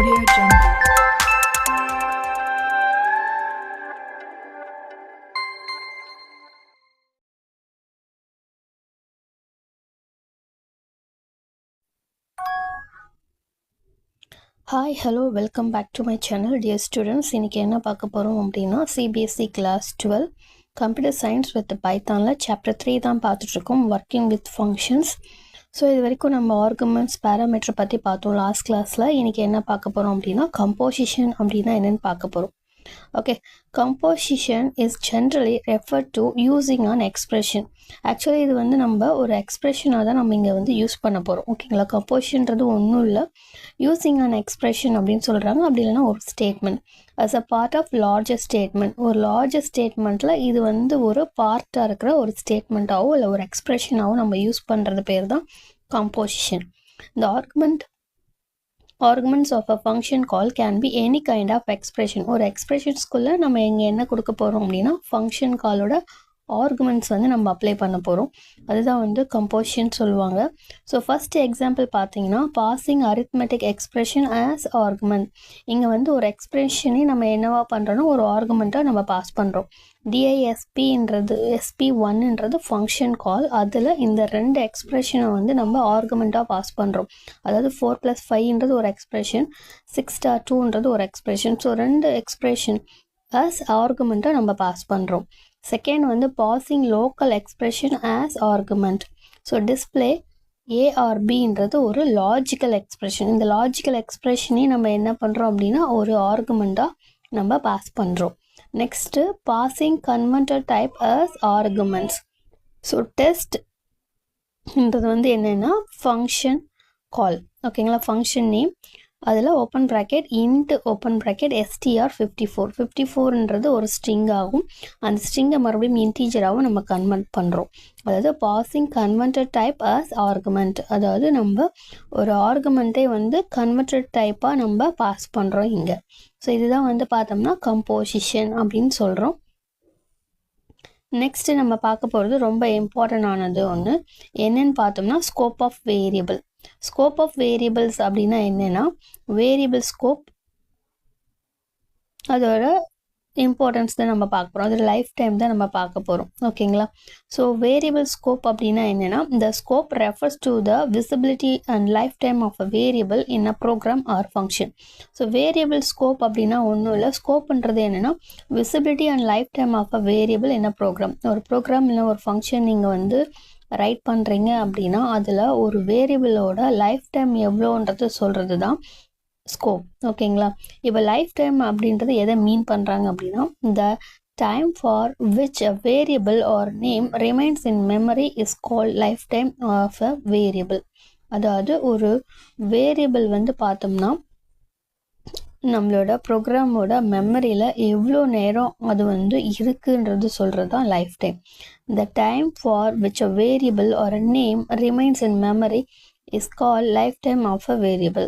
Audio Jungle. Hi, hello, welcome back to my channel. Dear students, இன்னைக்கு என்ன பார்க்க போகிறோம் அப்படின்னா CBSE Class 12 Computer Science with Pythonல Chapter 3 தான் பார்த்துட்ருக்கோம், Working with Functions. ஸோ இது வரைக்கும் நம்ம ஆர்குமெண்ட்ஸ் பேராமீட்டர் பற்றி பார்த்தோம் லாஸ்ட் கிளாஸில். இன்றைக்கி என்ன பார்க்க போகிறோம் அப்படின்னா கம்போசிஷன் அப்படின்னா என்னென்னு பார்க்க போகிறோம். Okay, composition is generally referred to using an expression. Actually இது வந்து நம்ம ஒரு எக்ஸ்பிரஷனாக தான் நம்ம இங்கே வந்து யூஸ் பண்ண போகிறோம். ஓகேங்களா, கம்போசிஷன்றது ஒன்றும் இல்லை, யூஸிங் அன் எக்ஸ்பிரஷன் அப்படின்னு சொல்கிறாங்க. அப்படி இல்லைனா ஒரு statement as a part of larger statement. ஒரு லார்ஜர் ஸ்டேட்மெண்ட்டில் இது வந்து ஒரு பார்ட்டாக இருக்கிற ஒரு ஸ்டேட்மெண்ட்டாவோ இல்லை ஒரு எக்ஸ்பிரஷனாவோ நம்ம யூஸ் பண்ணுறது பேர் தான் கம்போசிஷன். இந்த arguments of a function call can be any kind of expression. ஒரு எக்ஸ்பிரஷன்ஸ்குள்ளே நம்ம இங்கே என்ன கொடுக்க போகிறோம் அப்படின்னா ஃபங்க்ஷன் காலோட ஆர்குமெண்ட்ஸ் வந்து நம்ம அப்ளை பண்ண போகிறோம். அதுதான் வந்து கம்போசிஷன் சொல்லுவாங்க. ஸோ ஃபஸ்ட் எக்ஸாம்பிள் பார்த்தீங்கன்னா passing arithmetic expression as argument. இங்கே வந்து ஒரு எக்ஸ்பிரஷனே நம்ம என்னவா பண்ணுறோன்னா ஒரு ஆர்குமெண்ட்டாக நம்ம பாஸ் பண்ணுறோம். டிஐஎஸ்பின்றது SP1ன்றது ஃபங்க்ஷன் கால். அதில் இந்த ரெண்டு எக்ஸ்பிரஷனை வந்து நம்ம ஆர்குமெண்ட்டாக பாஸ் பண்ணுறோம். அதாவது 4+5ன்றது ஒரு எக்ஸ்பிரஷன், 6*2ன்றது ஒரு எக்ஸ்பிரஷன். ஸோ ரெண்டு எக்ஸ்பிரஷன் ஆஸ் ஆர்குமெண்ட்டாக நம்ம பாஸ் பண்ணுறோம். செகண்ட் வந்து passing local expression as argument. So display ஏஆர்பின்றது ஒரு லாஜிக்கல் எக்ஸ்பிரஷன். இந்த லாஜிக்கல் எக்ஸ்பிரஷனே நம்ம என்ன பண்ணுறோம் அப்படின்னா ஒரு ஆர்குமெண்ட்டாக நம்ம பாஸ் பண்ணுறோம். Next passing converter type as arguments. So டெஸ்ட்ன்றது வந்து என்னென்னா ஃபங்க்ஷன் கால். ஓகேங்களா, ஃபங்க்ஷன் நேம், அதில் open bracket int open bracket str54. 54ன்றது ஒரு ஸ்ட்ரிங் ஆகும். அந்த ஸ்ட்ரிங்கை மறுபடியும் இன்டீஜராகவும் நம்ம கன்வெர்ட் பண்ணுறோம். அதாவது passing converted type as argument. அதாவது நம்ம ஒரு ஆர்குமெண்ட்டே வந்து கன்வெர்ட்டட் டைப்பாக நம்ம பாஸ் பண்ணுறோம் இங்கே. ஸோ இதுதான் வந்து பார்த்தோம்னா கம்போசிஷன் அப்படின்னு சொல்கிறோம். நெக்ஸ்ட்டு நம்ம பார்க்க போகிறது ரொம்ப இம்பார்ட்டண்டானது ஒன்று. என்னன்னு பார்த்தோம்னா scope of variable. Scope of variables அப்படின்னா என்னென்னா வேரியபிள் ஸ்கோப், அதோட இம்பார்ட்டன்ஸ் தான் நம்ம பார்க்க போகிறோம். அதோட லைஃப் டைம் தான் நம்ம பார்க்க போகிறோம். ஓகேங்களா, ஸோ வேரியபிள் ஸ்கோப் அப்படின்னா என்னென்னா the scope refers to the visibility and lifetime of a variable in a program or function. So variable scope அப்படின்னா ஒன்றும் இல்லை, ஸ்கோப்ன்றது என்னென்னா visibility and life time of a variable in a program. ஒரு program இல்லை ஒரு ஃபங்க்ஷன் நீங்கள் வந்து ரைட் பண்ணுறீங்க அப்படின்னா அதில் ஒரு வேரியபிளோட லைஃப் டைம் எவ்வளோன்றது சொல்கிறது தான் ஸ்கோப். ஓகேங்களா, இப்போ லைஃப் டைம் அப்படின்றது எதை மீன் பண்ணுறாங்க அப்படின்னா the time for which a variable or name remains in memory is called lifetime of a variable. அதாவது ஒரு வேரியபிள் வந்து பார்த்தோம்னா நம்மளோட ப்ரோக்ராமோட மெமரியில் எவ்வளோ நேரம் அது வந்து இருக்குன்றது சொல்கிறது தான் life time. The time for which a variable or a name remains in memory is called lifetime of a variable.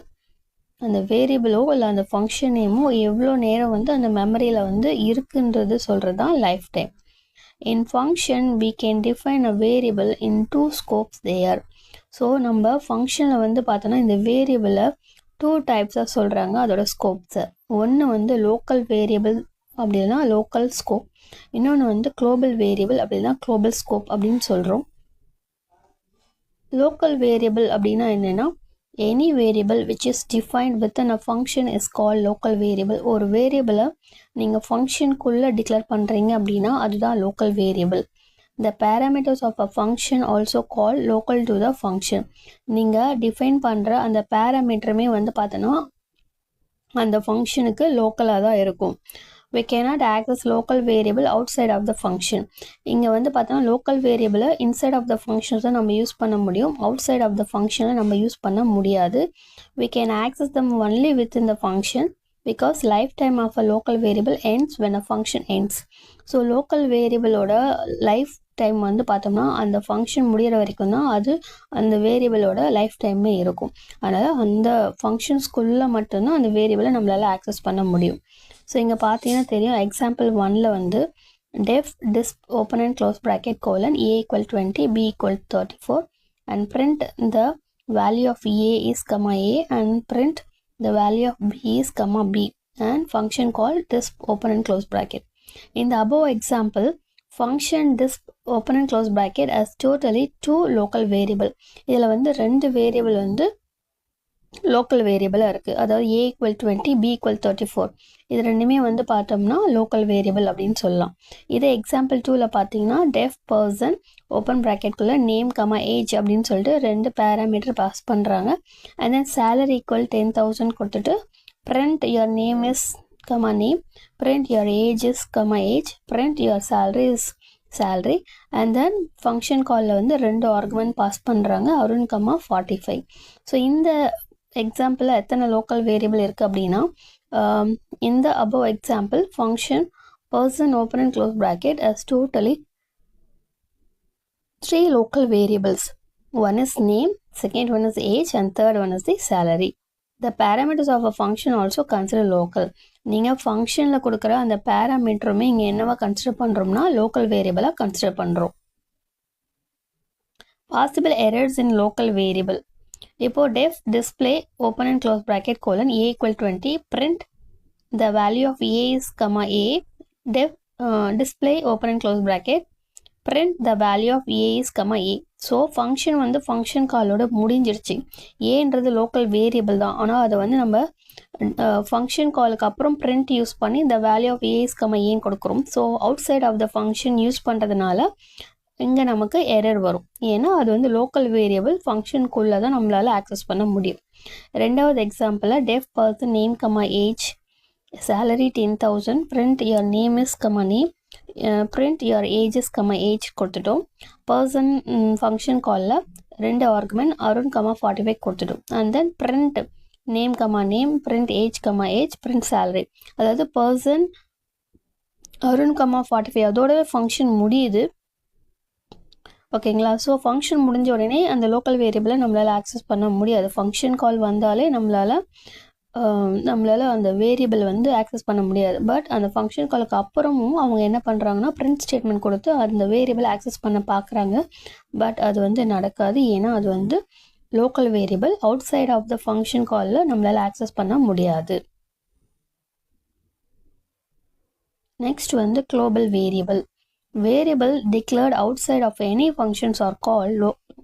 அந்த வேரியபிளோ இல்லை அந்த ஃபங்க்ஷன் நேமோ எவ்வளோ நேரம் வந்து அந்த மெமரியில் வந்து இருக்குன்றது சொல்கிறது தான் life time. In function we can define a variable in two scopes there. So நம்ம ஃபங்க்ஷனில் வந்து பார்த்தோன்னா இந்த வேரியபிளை 2 டைப்ஸாக சொல்கிறாங்க அதோட ஸ்கோப்ஸை. ஒன்று வந்து லோக்கல் வேரியபிள் அப்படின்னா லோக்கல் ஸ்கோப், இன்னொன்று வந்து குளோபல் வேரியபிள் அப்படின்னா குளோபல் ஸ்கோப் அப்படின்னு சொல்கிறோம். லோக்கல் வேரியபிள் அப்படின்னா என்னென்னா any variable which is defined within a function is call local variable. ஒரு வேரியபிளை நீங்கள் ஃபங்க்ஷனுக்குள்ளே டிக்ளேர் பண்ணுறீங்க அப்படின்னா அதுதான் local variable. The parameters of a function also called local to the function. நீங்கள் டிஃபைன் பண்ணுற அந்த பேராமீட்டருமே வந்து பார்த்தோன்னா அந்த ஃபங்க்ஷனுக்கு லோக்கலாக தான் இருக்கும். We cannot access local variable outside of the function. இங்கே வந்து பார்த்தோன்னா லோக்கல் வேரியபிளை இன்சைட் ஆஃப் த ஃபங்க்ஷன்ஸ் தான் நம்ம யூஸ் பண்ண முடியும், அவுட் சைட் ஆஃப் த ஃபங்க்ஷனில் நம்ம யூஸ் பண்ண முடியாது. We can access them only within the function because lifetime of a local variable ends when a function ends. So local வேரியபிளோட லைஃப் டைம் வந்து பார்த்தோம்னா அந்த ஃபங்க்ஷன் முடிகிற வரைக்கும் தான் அது அந்த வேரியபிளோட லைஃப் டைமே இருக்கும். அதனால் அந்த ஃபங்க்ஷன்ஸ்குள்ளே மட்டும்தான் அந்த வேரியபிளை நம்மளால் ஆக்சஸ் பண்ண முடியும். ஸோ இங்கே பார்த்தீங்கன்னா தெரியும், எக்ஸாம்பிள் 1ல் வந்து def disp open and close bracket colon a equal 20 b equal 34 and print the value of a is comma a and print the value of b is comma b, and function called disp open and close bracket. In the above example, function disp open and close bracket as totally two local variable. இதில் வந்து ரெண்டு variable வந்து local வேரியபிளாக இருக்குது. அதாவது a equal 20, b equal 34. இது ரெண்டுமே வந்து பார்த்தோம்னா லோக்கல் வேரியபிள் அப்படின்னு சொல்லலாம். இதே எக்ஸாம்பிள் 2ல் பார்த்தீங்கன்னா டெஃப் பர்சன் ஓப்பன் ப்ராக்கெட்குள்ளே நேம் கமா ஏஜ் அப்படின்னு சொல்லிட்டு ரெண்டு பேராமீட்டர் பாஸ் பண்ணுறாங்க. அண்ட் தென் சேலரி ஈக்குவல் 10,000 கொடுத்துட்டு print your name is comma name, print your age is comma age, print your salary is salary, and then function callல வந்து ரெண்டு argument pass பண்ணுறாங்க, Arun comma 45. So இந்த எக்ஸாம்பிளில் எத்தனை லோக்கல் வேரியபிள் இருக்குது அப்படின்னா, இந்த above example function person open and close bracket as totally 3 local variables. One is name, second one is age, and third one is the salary. The parameters of a function also consider local. நீங்கள் ஃபங்க்ஷனில் கொடுக்குற அந்த பேராமீட்டருமே இங்கே என்னவா consider பண்ணுறோம்னா local வேரியபிளாக consider பண்ணுறோம். Possible errors இன் local variable. இப்போ def display open and close bracket colon a equal 20, print the value of a is comma a, def display open and close bracket, print the value of a is comma a. So function வந்து function காலோட முடிஞ்சிருச்சு. ஏன்றது local variable தான், ஆனால் அதை வந்து நம்ம function காலுக்கு அப்புறம் print யூஸ் பண்ணி the value of a is comma a கொடுக்குறோம். So outside of the function use பண்ணுறதுனால இங்கே நமக்கு எரர் வரும். ஏன்னா அது வந்து லோக்கல் வேரியபிள் ஃபங்க்ஷனுக்குள்ளே தான் நம்மளால் ஆக்சஸ் பண்ண முடியும். ரெண்டாவது எக்ஸாம்பிளில் def person name comma age, salary 10,000, print your name is comma name, print your age is comma age கொடுத்துட்டோம். பர்சன் ஃபங்க்ஷன் காலில் ரெண்டு ஆர்குமெண்ட் அருண் கமா 45 கொடுத்துட்டோம். And then print name comma name, print age comma age, print salary. அதாவது person Arun comma 45 அதோடவே function முடியுது. ஓகேங்களா? So function முடிஞ்ச உடனே அந்த லோக்கல் வேரியபிளை நம்மளால் ஆக்சஸ் பண்ண முடியாது. ஃபங்க்ஷன் கால் வந்தாலே நம்மளால் அந்த வேரியபிள் வந்து ஆக்சஸ் பண்ண முடியாது. பட் அந்த ஃபங்க்ஷன் காலுக்கு அப்புறமும் அவங்க என்ன பண்ணுறாங்கன்னா பிரிண்ட் ஸ்டேட்மெண்ட் கொடுத்து அந்த வேரியபிள் ஆக்சஸ் பண்ண பார்க்குறாங்க. பட் அது வந்து நடக்காது. ஏன்னா அது வந்து local variable outside of the function காலில் நம்மளால் ஆக்சஸ் பண்ண முடியாது. நெக்ஸ்ட் வந்து global variable. Variable declared outside of any functions are called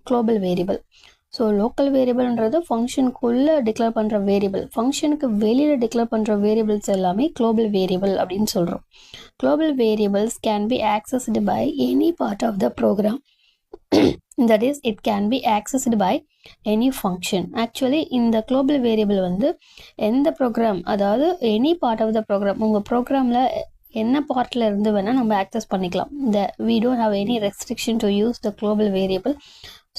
global variable. So local வேரியபிள்ன்றது ஃபங்க்ஷனுக்குள்ளே டிக்ளேர் பண்ணுற வேரியபிள். ஃபங்க்ஷனுக்கு வெளியில் டிக்ளேர் பண்ணுற வேரியபிள்ஸ் எல்லாமே குளோபல் வேரியபிள் அப்படின்னு சொல்கிறோம். Global variables can be accessed by any part of the program. That is it can be accessed by any function. Actually இந்த குளோபல் வேரியபிள் வந்து எந்த ப்ரோக்ராம், அதாவது any part of the program, உங்கள் ப்ரோக்ராமில் என்ன பார்ட்டில் இருந்து வேணால் நம்ம ஆக்சஸ் பண்ணிக்கலாம். we don't have any restriction to use the global variable.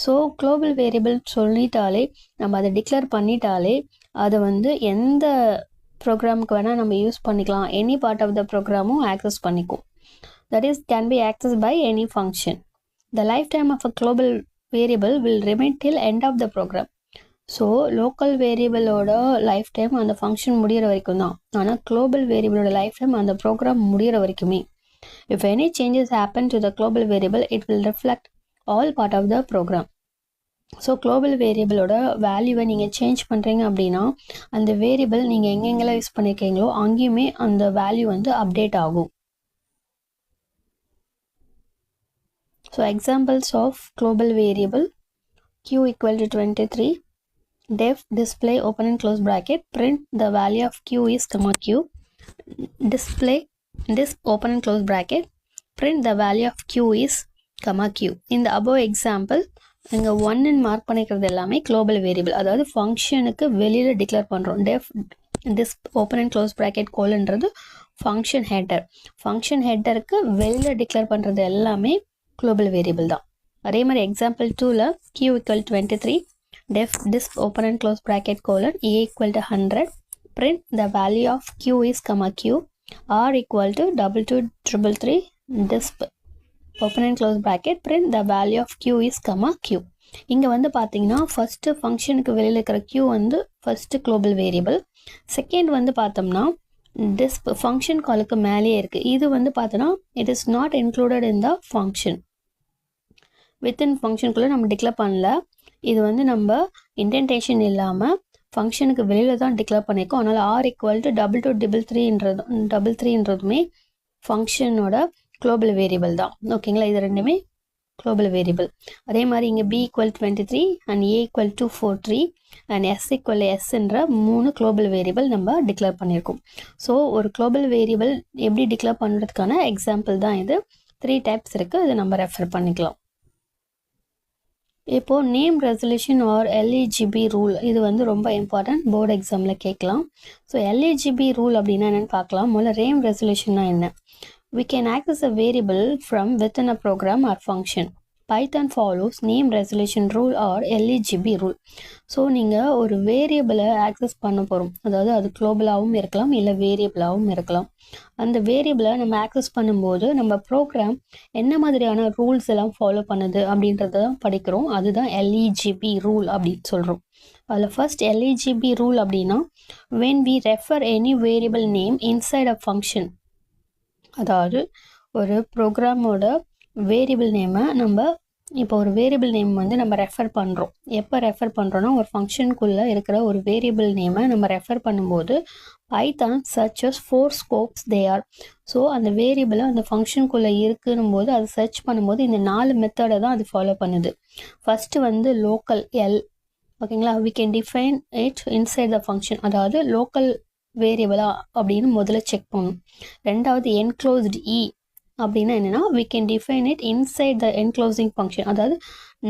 So global variable சொல்லிட்டாலே, நம்ம அதை டிக்ளேர் பண்ணிட்டாலே அதை வந்து எந்த ப்ரோக்ராமுக்கு வேணால் நம்ம யூஸ் பண்ணிக்கலாம். எனி பார்ட் ஆஃப் த ப்ரோக்ராமும் ஆக்சஸ் பண்ணிக்கும். That is can be access by any function. The life time of a global variable will remain till end of the program. So local வேரியபிளோட லைஃப் டைம் அந்த function முடிகிற வரைக்கும் தான். ஆனால் global வேரியபிளோட life time அந்த program முடிகிற வரைக்குமே. If any changes happen to the global variable it will reflect all part of the program. So global வேரியபிளோட வேல்யூவை நீங்கள் சேஞ்ச் பண்ணுறீங்க அப்படின்னா அந்த வேரியபிள் நீங்கள் எங்கெங்கெல்லாம் யூஸ் பண்ணியிருக்கீங்களோ அங்கேயுமே அந்த வேல்யூ வந்து அப்டேட் ஆகும். So examples of global variable: q equal to 23, def display open and close bracket, print the value of q is comma q, display disp open and close bracket, print the value of q is comma q. இந்த above example இங்கே 1 mark பண்ணிக்கிறது எல்லாமே global variable, அதாவது ஃபங்க்ஷனுக்கு வெளியில் declare பண்ணுறோம். Def disp open and close bracket கோல்ன்றது function header. Function ஹெட்டருக்கு வெளியில் டிக்ளேர் பண்ணுறது எல்லாமே குளோபல் வேரியபிள் தான். அதே மாதிரி எக்ஸாம்பிள் 2ல் q equal 23, def disp open and close bracket colon a equal to 100, print the value of q is comma q, r equal to 2233, disp open and close bracket, print the value of q is comma q. இங்கே வந்து பார்த்தீங்கன்னா first ஃபங்க்ஷனுக்கு வெளியில் இருக்கிற q வந்து first global variable. Second வந்து பார்த்தோம்னா டிஸ்ப் function காலுக்கு மேலேயே இருக்குது. இது வந்து பார்த்தோன்னா it is not included in the function. Within ஃபங்க்ஷனுக்குள்ளே நம்ம டிக்ளேர் பண்ணல. இது வந்து நம்ம இன்டென்டேஷன் இல்லாமல் ஃபங்க்ஷனுக்கு வெளியில் தான் டிக்ளேர் பண்ணியிருக்கோம். அதனால் ஆர் ஈக்குவல் டு டபுள் த்ரீன்றதுமே ஃபங்க்ஷனோட குளோபல் வேரியபிள் தான். ஓகேங்களா, இது ரெண்டுமே குளோபல் வேரியபிள். அதே மாதிரி இங்கே b equal 23 and a equal 243 and s equal என்ற 3 குளோபல் வேரியபிள் நம்ம டிக்ளேர் பண்ணியிருக்கோம். ஸோ ஒரு குளோபல் வேரியபிள் எப்படி டிக்ளேர் பண்ணுறதுக்கான எக்ஸாம்பிள் தான் இது. 3 டைப்ஸ் இருக்குது, இது நம்ம ரெஃபர் பண்ணிக்கலாம். இப்போது name resolution or LEGB rule, இது வந்து ரொம்ப இம்பார்ட்டன்ட், போர்டு எக்ஸாமில் கேட்கலாம். ஸோ எல்இஜிபி ரூல் அப்படின்னா என்னென்னு பார்க்கலாம். முதல்ல நேம் ரெசல்யூஷன்னா என்ன? We can access a variable from within a program or function. Python follows name resolution rule or LEGB rule. So நீங்கள் ஒரு வேரியபிளை ஆக்சஸ் பண்ண போகிறோம், அதாவது அது குளோபலாகவும் இருக்கலாம் இல்லை வேரியபிளாகவும் இருக்கலாம். அந்த வேரியபிளை நம்ம ஆக்சஸ் பண்ணும்போது நம்ம ப்ரோக்ராம் என்ன மாதிரியான ரூல்ஸ் எல்லாம் ஃபாலோ பண்ணுது அப்படின்றத தான் படிக்கிறோம். அதுதான் LEGB ரூல் அப்படின்னு சொல்கிறோம். அதில் ஃபர்ஸ்ட் LEGB ரூல் அப்படின்னா when we refer any variable name inside a function, அதாவது ஒரு ப்ரோக்ராமோட வேரியபிள் நேமை நம்ம இப்போ ஒரு வேரியபிள் நேம் வந்து நம்ம ரெஃபர் பண்ணுறோம். எப்போ ரெஃபர் பண்ணுறோன்னா ஒரு ஃபங்க்ஷனுக்குள்ளே இருக்கிற ஒரு வேரியபிள் நேமை நம்ம ரெஃபர் பண்ணும்போது Python searches 4 scopes they are. So அந்த வேரியபிளை அந்த ஃபங்க்ஷனுக்குள்ளே இருக்குன்னும் போது அது சர்ச் பண்ணும்போது இந்த 4 மெத்தடை தான் அது ஃபாலோ பண்ணுது. ஃபஸ்ட்டு வந்து லோக்கல் எல், ஓகேங்களா, we can define it inside the function, அதாவது லோக்கல் வேரியபிளா அப்படின்னு முதல்ல செக் பண்ணும். ரெண்டாவது என்க்ளோஸ்டு இ அப்படின்னா என்னென்னா we can define it inside the enclosing function, அதாவது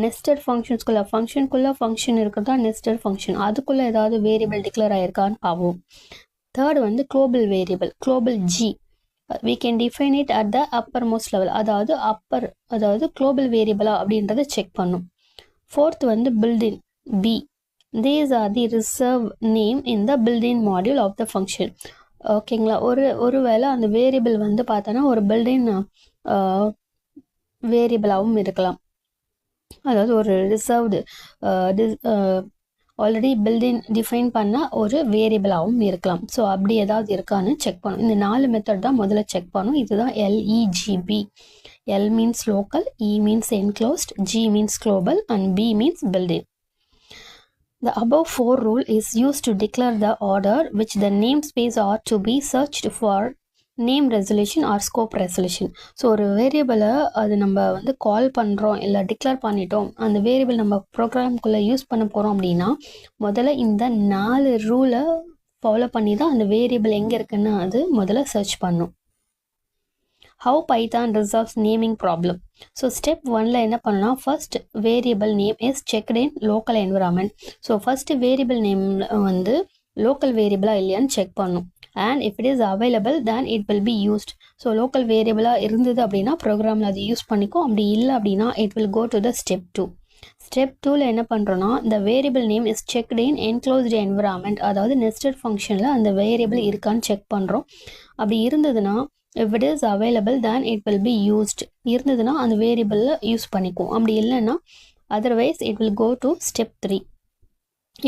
நெஸ்டட் ஃபங்க்ஷன்ஸ்குள்ளே ஃபங்க்ஷன் இருக்கிறதா நெஸ்டட் ஃபங்க்ஷன், அதுக்குள்ளே ஏதாவது வேரியபிள் டிக்ளேர் ஆகிருக்கான்னு பார்ப்போம். தேர்ட் வந்து global variable, global G, we can define it at the upper most level, அதாவது குளோபல் வேரியபிளா அப்படின்றத செக் பண்ணும். ஃபோர்த் வந்து built-in பி, these are the reserve name in the built-in module of the function. ஓகேங்களா, ஒருவேளை அந்த வேரியபிள் வந்து பார்த்தோன்னா ஒரு built-in வேரியபிளாகவும் இருக்கலாம், அதாவது ஒரு ரிசர்வ்டு ஆல்ரெடி பில்டின் டிஃபைன் பண்ண ஒரு வேரியபிளாகவும் இருக்கலாம். ஸோ அப்படி ஏதாவது இருக்கான்னு செக் பண்ணும். இந்த 4 மெத்தட் தான் முதல்ல செக் பண்ணும். இதுதான் LEGB. L means local, E means enclosed, G means global and B means built-in. The above 4 rule is used to declare the order which the namespace are to be searched for name resolution or scope resolution. So ஒரு வேரியபிளை அது நம்ம வந்து கால் பண்ணுறோம் இல்லை declare பண்ணிட்டோம், அந்த variable நம்ம ப்ரோக்ராம்குள்ளே use பண்ண போகிறோம் அப்படின்னா முதல்ல இந்த 4 ரூலை ஃபாலோ பண்ணி தான் அந்த வேரியபிள் எங்கே இருக்குன்னு அது முதல்ல சர்ச் பண்ணும். How Python resolves naming problem. So step 1ல என்ன பண்ணலாம், first variable name is checked in local environment. So first variable name வந்து local variable இல்லையான்னு செக் பண்ணும். And if it is available then it will be used. So local variable இருந்தது அப்படின்னா ப்ரோக்ராமில் அது use பண்ணிக்கும். அப்படி இல்லை அப்படின்னா it will go to the step 2. Step 2ல என்ன பண்ணுறோன்னா the variable name is checked in enclosed environment, அதாவது nested functionல அந்த வேரியபிள் இருக்கான்னு செக் பண்ணுறோம். அப்படி இருந்ததுன்னா if it is available then it will be used, இருந்ததுன்னா அந்த வேரியபிளில் யூஸ் பண்ணிக்கும். அப்படி இல்லைன்னா otherwise it will go to step 3.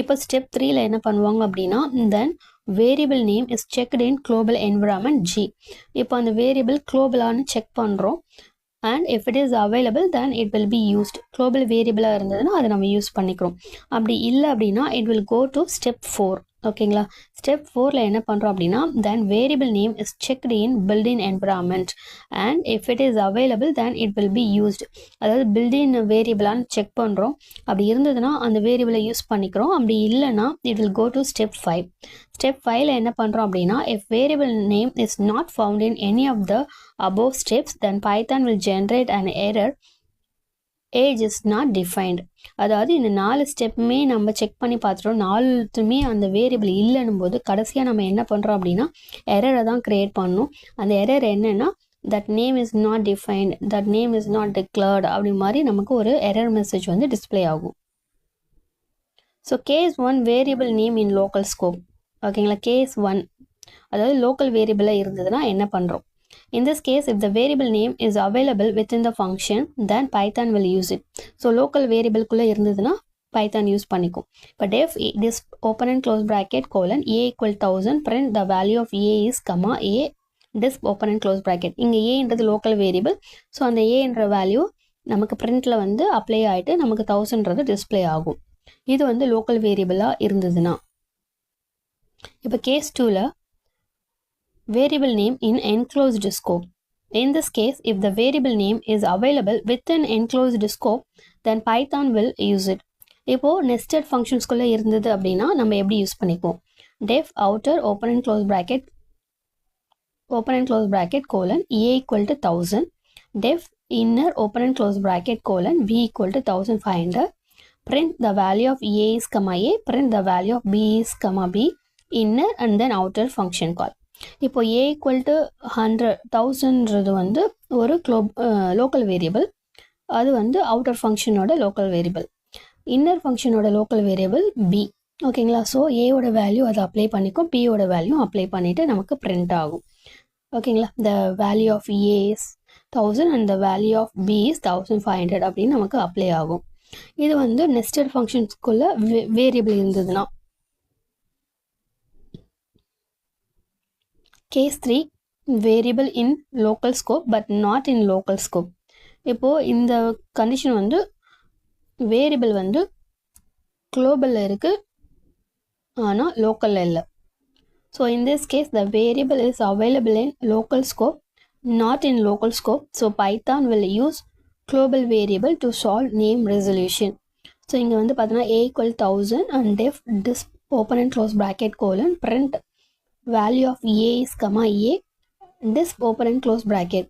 இப்போ ஸ்டெப் 3ல என்ன பண்ணுவாங்க அப்படின்னா then variable name is checked in global environment G. இப்போ அந்த வேரியபிள் குளோபலான்னு செக் பண்ணுறோம். and if it is available then it will be used. Global வேரியபிளாக இருந்ததுன்னா அதை நம்ம யூஸ் பண்ணிக்கிறோம். அப்படி இல்லை அப்படின்னா it will go to step 4. ஓகேங்களா, ஸ்டெப் 4ல என்ன பண்ணுறோம் அப்படின்னா then variable name is checked in built-in environment and if it is available then it will be used. அதாவது built-in வேரியபிளான்னு செக் பண்ணுறோம். அப்படி இருந்ததுன்னா அந்த வேரியபிளை யூஸ் பண்ணிக்கிறோம். அப்படி இல்லைன்னா it will go to step 5. Step 5ல என்ன பண்ணுறோம் அப்படின்னா if variable name is not found in any of the above steps then Python will generate an error age is not defined. அதாவது இந்த 4 ஸ்டெப்புமே நம்ம செக் பண்ணி பார்த்துட்டோம், 4த்துமே அந்த வேரியபிள் இல்லைன்னும் போது கடைசியாக நம்ம என்ன பண்ணுறோம் அப்படின்னா எரரை தான் க்ரியேட் பண்ணணும். அந்த எரர் என்னென்னா that name is not defined, that name is not declared அப்படி மாதிரி நமக்கு ஒரு எரர் மெசேஜ் வந்து டிஸ்பிளே ஆகும். So case 1 variable name in local scope. ஓகேங்களா, கேஸ் 1 அதாவது லோக்கல் வேரியபிளாக இருந்ததுன்னா என்ன பண்ணுறோம். In this case, if the variable name is available within the function, then Python will use it. So local variable குள்ள இருந்ததுன்னா Python use பண்ணிக்கும். But if this open and close bracket colon a equal 1000 print the value of a is comma a this open and close bracket. இங்கே a local variable. So அந்த a என்ற value நமக்கு printல வந்து apply ஆயிட்டு நமக்கு 1000ன்றது display ஆகும். இது வந்து local variable இருந்ததுன்னா. இப்போ case 2ல variable name in enclosed scope. In this case, if the variable name is available within enclosed scope, then Python will use it. இப்போ nested functions குள்ள இருந்தது அப்படின்னா நம்ம எப்படி யூஸ் பண்ணிப்போம்? def outer open and close bracket colon a equal to 1000, def inner open and close bracket colon b equal to 1500, print the value of a is comma a, print the value of b is comma b, inner and then outer function call. இப்போ a equal to 1000ன்றது வந்து ஒரு local variable, அது வந்து outer ஃபங்க்ஷனோட local variable, inner ஃபங்க்ஷனோட local variable b. ஓகேங்களா? So ஏவோட value அதை அப்ளை பண்ணிக்கும், பியோட வேல்யூ அப்ளை பண்ணிவிட்டு நமக்கு பிரிண்ட் ஆகும். ஓகேங்களா? The value of A is 1000 and the value of B is 1500 அப்படின்னு நமக்கு அப்ளை ஆகும். இது வந்து நெஸ்டட் ஃபங்க்ஷன்ஸ்குள்ள வேரியபிள் இருந்ததுன்னா. Case 3, variable in local scope but not in local scope. இப்போது இந்த கண்டிஷன் வந்து வேரியபிள் வந்து குளோபலில் இருக்குது ஆனால் லோக்கலில் இல்லை. So in this case the variable is available in local scope not in local scope. So Python will use global variable to solve name resolution. So இங்கே வந்து பார்த்தீங்கன்னா a equal 1000 and def disp open and close bracket colon print value of a is comma a, disp open and close bracket.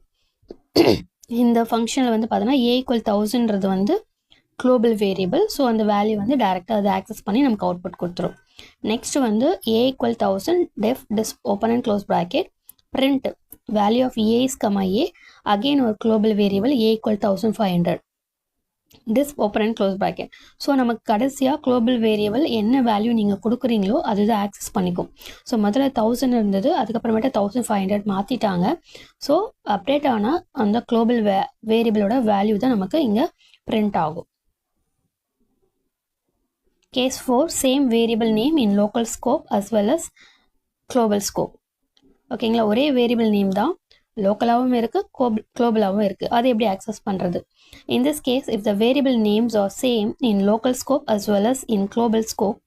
இந்த ஃபங்க்ஷனில் வந்து பார்த்தோன்னா a equal 1000ன்றது வந்து global variable. So அந்த value வந்து டேரெக்டாக அதை ஆக்சஸ் பண்ணி நமக்கு அவுட்புட் கொடுத்துரும். நெக்ஸ்ட் வந்து a equal 1000 def disp open and close bracket print value of a is comma a, again ஒரு global variable a equal 1500 disp open and close bracket. So நமக்கு கடைசியாக குளோபல் வேரியபிள் என்ன value நீங்கள் கொடுக்குறீங்களோ அதுதான் access பண்ணிக்கும். So முதல்ல 1000 இருந்தது, அதுக்கப்புறமேட்டு 1500 மாற்றிட்டாங்க. ஸோ அப்டேட் ஆனால் அந்த குளோபல் வேரியபிளோட வேல்யூ தான் நமக்கு இங்கே பிரிண்ட் ஆகும். Case 4, same variable name in local scope as well as global scope. ஓகேங்களா? ஒரே வேரியபிள் நேம் தான், லோக்கலாகவும் இருக்குது, குளோபலாகவும் இருக்குது. அதை எப்படி ஆக்சஸ் பண்ணுறது? In this case, if the variable names are same in local scope as well as in global scope,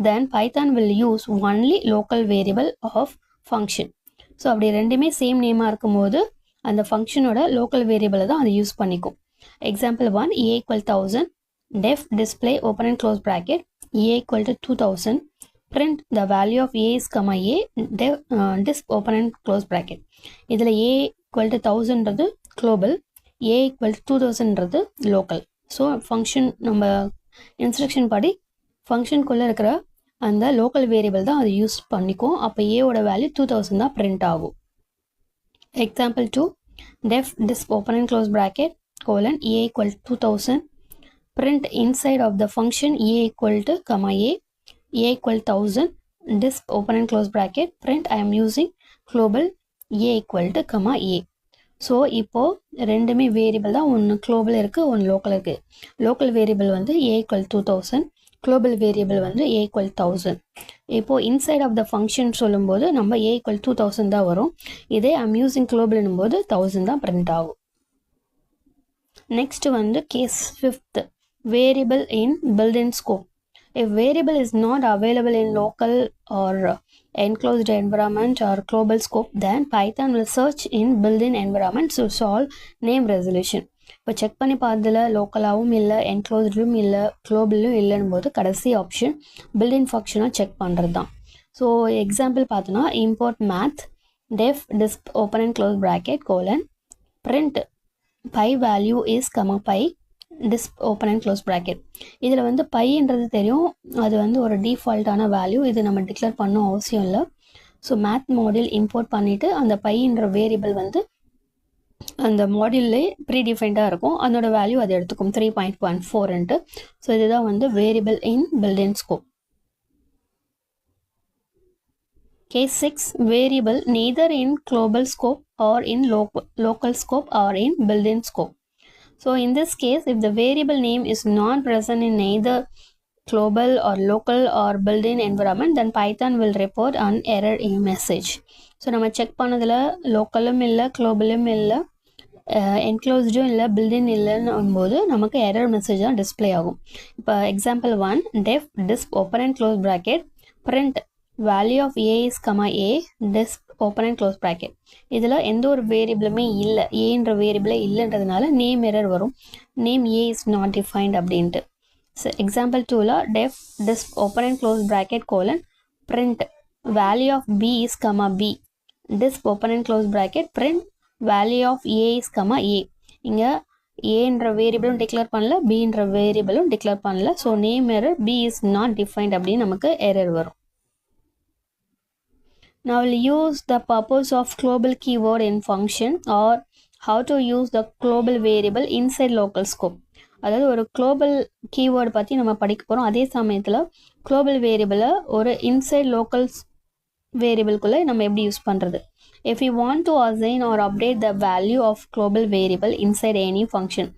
then Python will use only local variable of function. So அப்படி ரெண்டுமே same நேமாக இருக்கும்போது அந்த ஃபங்க்ஷனோட லோக்கல் வேரியபிளை தான் அதை use பண்ணிக்கும். Example 1, a equal 1000 def display open and close bracket a equal to 2000, print the value of a is comma a, disp open and close bracket. இதில் a equal to 1000ன்றது குளோபல், a equal to 2000ன்றது லோக்கல். So function நம்ம instruction படி ஃபங்க்ஷனுக்குள்ளே இருக்கிற அந்த லோக்கல் வேரியபிள் தான் அதை யூஸ் பண்ணிக்கும். அப்போ ஏவோட வேல்யூ 2000 தான் பிரிண்ட் ஆகும். Example 2, def disp open and close bracket colon a equal to 2000, print inside of the function a equal to comma a equal 1000, disp open and close bracket, print I am using global a equal to comma a. So இப்போது ரெண்டுமே variable தான், ஒன்று global இருக்குது, ஒன்று local இருக்குது. Local variable வந்து a equal 2000, global variable வந்து a equal 1000. இப்போது இன்சைட் ஆஃப் த ஃபங்க்ஷன் சொல்லும்போது நம்ம a equal 2000 தான் வரும். இதே ஐம் யூஸிங் குளோபல்னும் போது 1000 தான் பிரிண்ட் ஆகும். நெக்ஸ்ட் வந்து case 5, variable in built-in scope. If variable is not available in local or enclosed environment or global scope, then Python will search in built-in environment to solve name resolution. இப்போ check பண்ணி பார்த்ததில் லோக்கலாகவும் இல்லை, என்க்ளோஸ்டும் இல்லை, குளோபலும் இல்லைன்னு போது கடைசி option built-in ஃபங்க்ஷனாக check பண்ணுறது தான். ஸோ எக்ஸாம்பிள் பார்த்தோன்னா import math def disp open and close bracket colon print pi value is comma pi disp open and close bracket. இதில் வந்து பைன்றது தெரியும், அது வந்து ஒரு டிஃபால்ட்டான வேல்யூ, இது நம்ம டிக்ளேர் பண்ணணும் அவசியம் இல்லை. ஸோ மேத் மாடியூல் இம்போர்ட் பண்ணிவிட்டு அந்த பைன்ற வேரியபிள் வந்து அந்த மாடியூல்லே ப்ரீடிஃபைண்டாக இருக்கும், அதோட வேல்யூ அதை எடுத்துக்கும் 3.14. ஸோ இதுதான் வந்து variable in built-in scope. Case 6, variable neither in global scope or in local scope or in built-in scope. So in this case, if the variable name is not present in either global or local or built-in environment, then Python will report an error in message. So நம்ம check பண்ணதில் லோக்கலும் இல்லை, குளோபலும் இல்லை, என்க்ளோஸ்டும் இல்லை, built-in இல்லைன்னு போது நமக்கு error message தான் display ஆகும். இப்போ example 1, def disp open and close bracket print value of A is comma A disp open and close bracket. இதில் எந்த ஒரு வேரியபிளுமே இல்லை, ஏன்ற வேரியபிளே இல்லைன்றதுனால நேம் எரர் வரும். Name A is not defined அப்படின்ட்டு. ஸோ எக்ஸாம்பிள் 2ல def disp open and close bracket colon print value of B is comma B disp open and close bracket print value of A is comma ஏ. இங்கே ஏன்ற வேரியபிளும் declare பண்ணல, பின்ற வேரியபிளும் declare பண்ணல. So name error b is not defined அப்படின்னு நமக்கு error வரும். Now we'll use the purpose of global keyword in function or how to use the global variable inside local scope. அதாவது ஒரு குளோபல் கீவேர்டு பற்றி நம்ம படிக்க போகிறோம். அதே சமயத்தில் குளோபல் வேரியபிளை ஒரு இன்சைட் லோக்கல் வேரியபிள்குள்ளே நம்ம எப்படி யூஸ் பண்ணுறது. If you want to assign or update the value of global variable inside any function.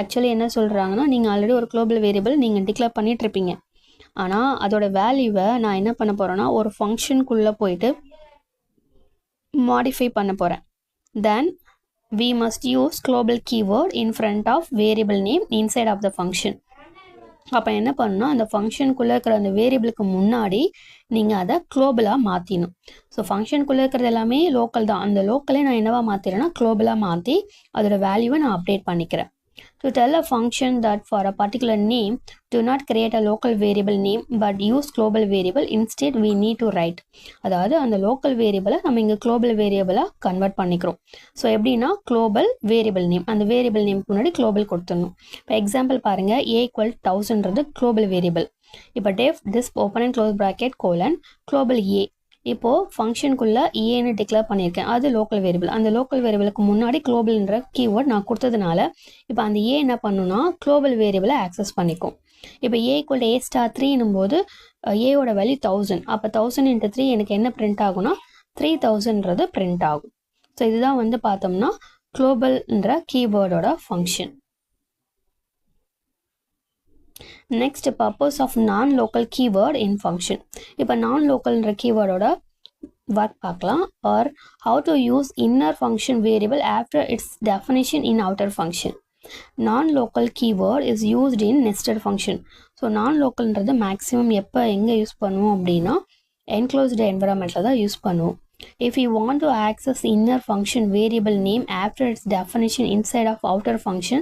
Actually என்ன சொல்கிறாங்கன்னா, நீங்கள் ஆல்ரெடி ஒரு குளோபல் வேரியபிள் நீங்கள் டிக்ளேர் பண்ணிகிட்ருப்பீங்க. ஆனால் அதோட வேல்யூவை நான் என்ன பண்ண போகிறேன்னா ஒரு ஃபங்க்ஷனுக்குள்ளே போயிட்டு மாடிஃபை பண்ண போகிறேன். Then we must use global keyword in front of variable name inside of the function. அப்போ என்ன பண்ணணும்னா அந்த ஃபங்க்ஷனுக்குள்ளே இருக்கிற அந்த வேரியபிளுக்கு முன்னாடி நீங்கள் அதை குளோபலாக மாற்றிடணும். ஸோ ஃபங்க்ஷனுக்குள்ளே இருக்கிறது எல்லாமே லோக்கல் தான். அந்த லோக்கலே நான் என்னவா மாற்றிடுறேன்னா குளோபலாக மாற்றி அதோட வேல்யூவை நான் அப்டேட் பண்ணிக்கிறேன். To tell a function that for a particular name, do not create a local variable name but use global variable. Instead, we need to write. அதாவது அந்த local variable நம்ம இங்கே global variable கன்வெர்ட் பண்ணிக்கிறோம். So எப்படின்னா global variable name, அந்த variable நேம்க்கு முன்னாடி global கொடுத்துடணும். இப்போ எக்ஸாம்பிள் பாருங்க, a = 1000ன்றது global variable. இப்போ def disp open and close bracket colon global a. இப்போது ஃபங்க்ஷனுக்குள்ளே ஏன்னு டிக்ளேர் பண்ணியிருக்கேன், அது லோக்கல் வேரியபிள். அந்த லோக்கல் வேரியபிளுக்கு முன்னாடி குளோபல்ன்ற கீவேர்ட் நான் கொடுத்ததுனால இப்போ அந்த ஏ என்ன பண்ணுன்னா குளோபல் வேரியபிளை ஆக்சஸ் பண்ணிக்கும். இப்போ a = a*3 போது ஏவோட வேல்யூ 1000. அப்போ 1000 × 3 எனக்கு என்ன பிரிண்ட் ஆகும்னா 3000ன்றது பிரிண்ட் ஆகும். ஸோ இதுதான் வந்து பார்த்தோம்னா குளோபல்ன்ற கீவேர்டோட function. Next, purpose of non-local keyword in function. இப்போ non-localன்ற keywordோட work பார்க்கலாம். Or how to use inner function variable after its definition in outer function. Non-local keyword is used in nested function. So non-localன்றது மேக்ஸிமம் எப்போ எங்கே use பண்ணுவோம் அப்படின்னா enclosed environmentல தான் யூஸ் பண்ணுவோம். If you want to access inner function variable name after its definition inside of outer function,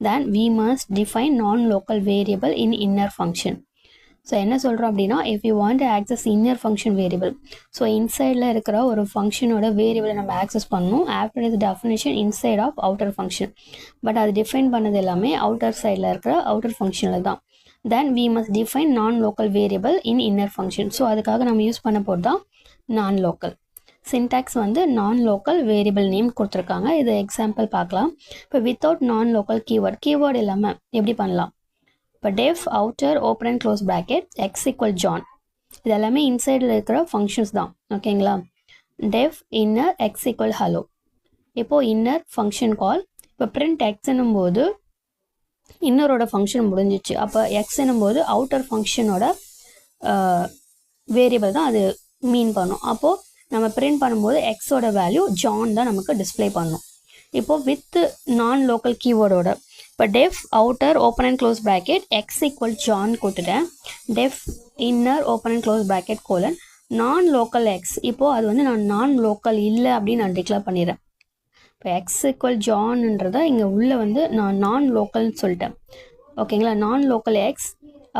then we must define non-local variable in inner function. So என்ன சொல்கிறோம் அப்படின்னா, if you want to access inner function variable, so இன்சைடில் இருக்கிற ஒரு ஃபங்க்ஷனோட வேரியபிளை நம்ம access பண்ணணும் after its definition inside of outer function. But அது define பண்ணது எல்லாமே அவுட்டர் சைடில் இருக்கிற அவுட்டர் ஃபங்க்ஷனில் தான். Then we must define non-local variable in inner function. So அதுக்காக நம்ம யூஸ் பண்ண போகிறது தான் non-local. சின்டாக்ஸ் வந்து non-local variable நேம் கொடுத்துருக்காங்க. இது எக்ஸாம்பிள் பார்க்கலாம். இப்போ வித்தவுட் non-local கீவேர்டு இல்லாமல் எப்படி பண்ணலாம். இப்போ def outer open and close bracket x = John. இது எல்லாமே இன்சைடில் இருக்கிற ஃபங்க்ஷன்ஸ் தான். ஓகேங்களா. Def inner x = hello. இப்போது இன்னர் ஃபங்க்ஷன் கால். இப்போ பிரிண்ட் x போது இன்னரோட ஃபங்க்ஷன் முடிஞ்சிச்சு. அப்போ x போது அவுட்டர் ஃபங்க்ஷனோட வேரியபிள் தான் அது மீன் பண்ணும். அப்போது நம்ம பிரிண்ட் பண்ணும்போது எக்ஸோட வேல்யூ ஜான் தான் நமக்கு டிஸ்பிளே பண்ணும். இப்போது வித் non-local கீவேர்டோட இப்போ def outer open and close bracket x = John கொடுத்துட்டேன். Def inner open and close bracket colon non-local x. இப்போது அது வந்து நான் non-local இல்லை அப்படின்னு நான் டிக்ளேர் பண்ணிடுறேன். இப்போ x = Johnன்றதை இங்கே உள்ளே வந்து நான் non-localன்னு சொல்லிட்டேன். ஓகேங்களா. non-local x.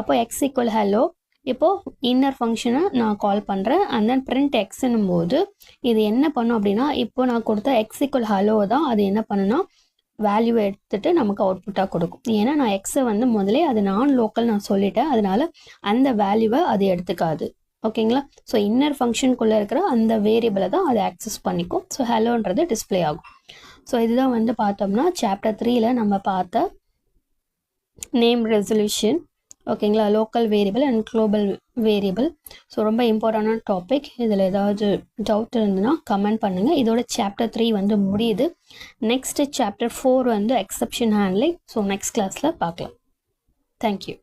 அப்போ x = hello. இப்போது இன்னர் ஃபங்க்ஷனை நான் கால் பண்ணுறேன். அண்ட் தென் பிரிண்ட் எக்ஸ்னும் போது இது என்ன பண்ணும் அப்படின்னா, இப்போ நான் கொடுத்த x = hello தான் அது என்ன பண்ணுன்னா வேல்யூ எடுத்துகிட்டு நமக்கு அவுட்புட்டாக கொடுக்கும். ஏன்னா நான் எக்ஸை வந்து முதலே அது non-local நான் சொல்லிட்டேன், அதனால அந்த வேல்யூவை அது எடுத்துக்காது. ஓகேங்களா. ஸோ இன்னர் ஃபங்க்ஷனுக்குள்ளே இருக்கிற அந்த வேரியபிளை தான் அது ஆக்சஸ் பண்ணிக்கும். ஸோ ஹலோன்றது டிஸ்பிளே ஆகும். ஸோ இதுதான் வந்து பார்த்தோம்னா சாப்டர் 3ல் நம்ம பார்த்த நேம் ரெசல்யூஷன். ஓகேங்களா. Local variable and global variable. So ரொம்ப இம்பார்ட்டண்டான டாபிக். இதில் ஏதாவது டவுட் இருந்ததுன்னா கமெண்ட் பண்ணுங்கள். இதோட சாப்டர் 3 வந்து முடியுது. நெக்ஸ்ட்டு சாப்டர் 4 வந்து எக்ஸப்ஷன் ஹேண்ட்லிங். ஸோ நெக்ஸ்ட் கிளாஸில் பார்க்கலாம். தேங்க்யூ.